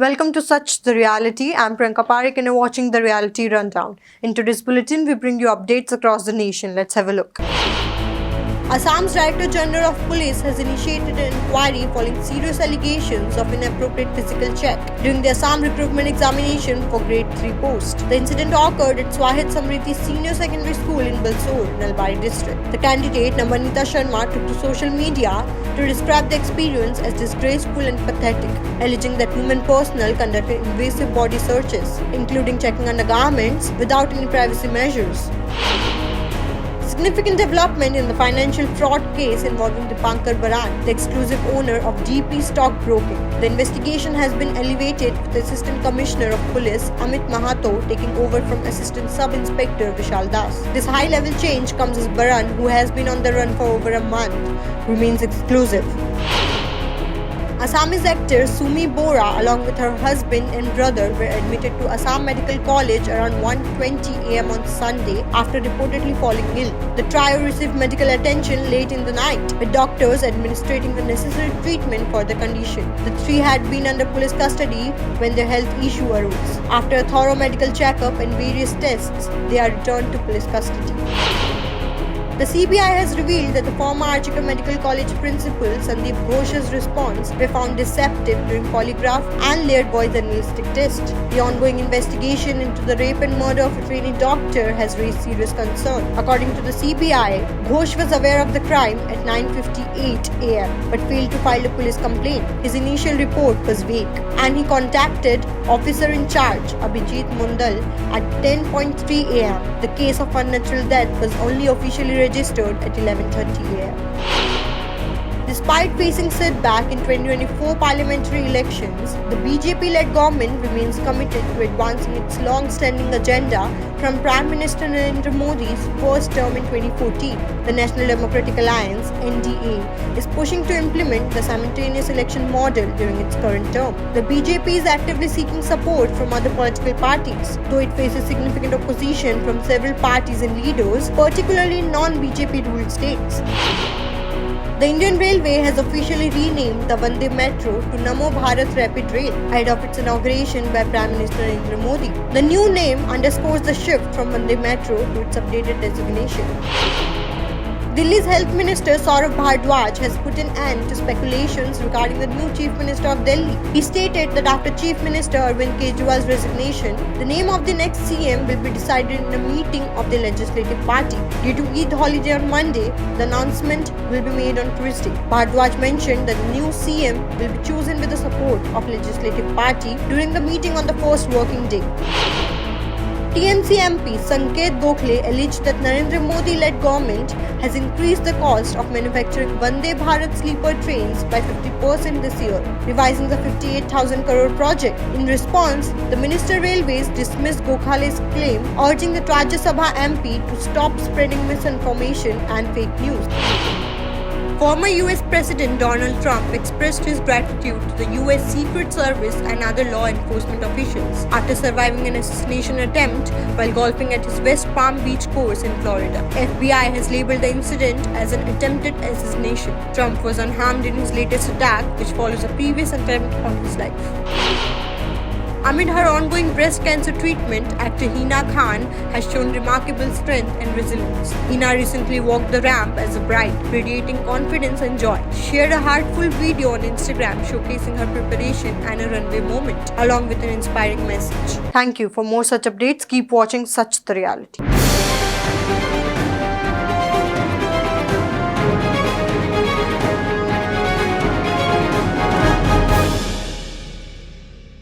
Welcome to Such the Reality. I'm Priyanka Parekh and you're watching the Reality Rundown. In today's bulletin, we bring you updates across the nation. Let's have a look. Assam's Director General of Police has initiated an inquiry following serious allegations of inappropriate physical check during the Assam recruitment examination for Grade 3 post. The incident occurred at Swahid Samriti Senior Secondary School in Balsor, Nalbari district. The candidate, Namanita Sharma, took to social media to describe the experience as disgraceful and pathetic, alleging that women personnel conducted invasive body searches, including checking undergarments without any privacy measures. Significant development in the financial fraud case involving Dipankar Baran, the exclusive owner of DP Stockbroking. The investigation has been elevated with the Assistant Commissioner of Police Amit Mahato taking over from Assistant Sub-Inspector Vishal Das. This high-level change comes as Baran, who has been on the run for over a month, remains exclusive. Assamese actor Sumi Bora, along with her husband and brother, were admitted to Assam Medical College around 1:20 am on Sunday after reportedly falling ill. The trio received medical attention late in the night, with doctors administering the necessary treatment for the condition. The three had been under police custody when their health issue arose. After a thorough medical checkup and various tests, they are returned to police custody. The CBI has revealed that the former Archikar Medical College principal Sandeep Ghosh's response were found deceptive during polygraph and layered voice analytic test. The ongoing investigation into the rape and murder of a trainee doctor has raised serious concern. According to the CBI, Ghosh was aware of the crime at 9:58 am but failed to file a police complaint. His initial report was vague, and he contacted officer in charge Abhijit Mundal at 10:03 am. The case of unnatural death was only officially registered at 11:30 am. Despite facing setback in 2024 parliamentary elections, the BJP-led government remains committed to advancing its long-standing agenda from Prime Minister Narendra Modi's first term in 2014. The National Democratic Alliance (NDA) is pushing to implement the simultaneous election model during its current term. The BJP is actively seeking support from other political parties, though it faces significant opposition from several parties and leaders, particularly in non-BJP ruled states. The Indian Railway has officially renamed the Vande Metro to Namo Bharat Rapid Rail ahead of its inauguration by Prime Minister Narendra Modi. The new name underscores the shift from Vande Metro to its updated designation. Delhi's Health Minister Saurabh Bhardwaj has put an end to speculations regarding the new Chief Minister of Delhi. He stated that after Chief Minister Arvind Kejriwal's resignation, the name of the next CM will be decided in a meeting of the Legislative Party. Due to Eid holiday on Monday, the announcement will be made on Tuesday. Bhardwaj mentioned that the new CM will be chosen with the support of Legislative Party during the meeting on the first working day. TMC MP Sanket Gokhale alleged that Narendra Modi-led government has increased the cost of manufacturing Vande Bharat sleeper trains by 50% this year, revising the 58,000 crore project. In response, the Minister Railways dismissed Gokhale's claim, urging the Rajya Sabha MP to stop spreading misinformation and fake news. Former US President Donald Trump expressed his gratitude to the US Secret Service and other law enforcement officials after surviving an assassination attempt while golfing at his West Palm Beach course in Florida. FBI has labeled the incident as an attempted assassination. Trump was unharmed in his latest attack, which follows a previous attempt on his life. Amid her ongoing breast cancer treatment, actor Hina Khan has shown remarkable strength and resilience. Hina recently walked the ramp as a bride, radiating confidence and joy. She shared a heartful video on Instagram showcasing her preparation and a runway moment, along with an inspiring message. Thank you. For more such updates, keep watching Such the Reality.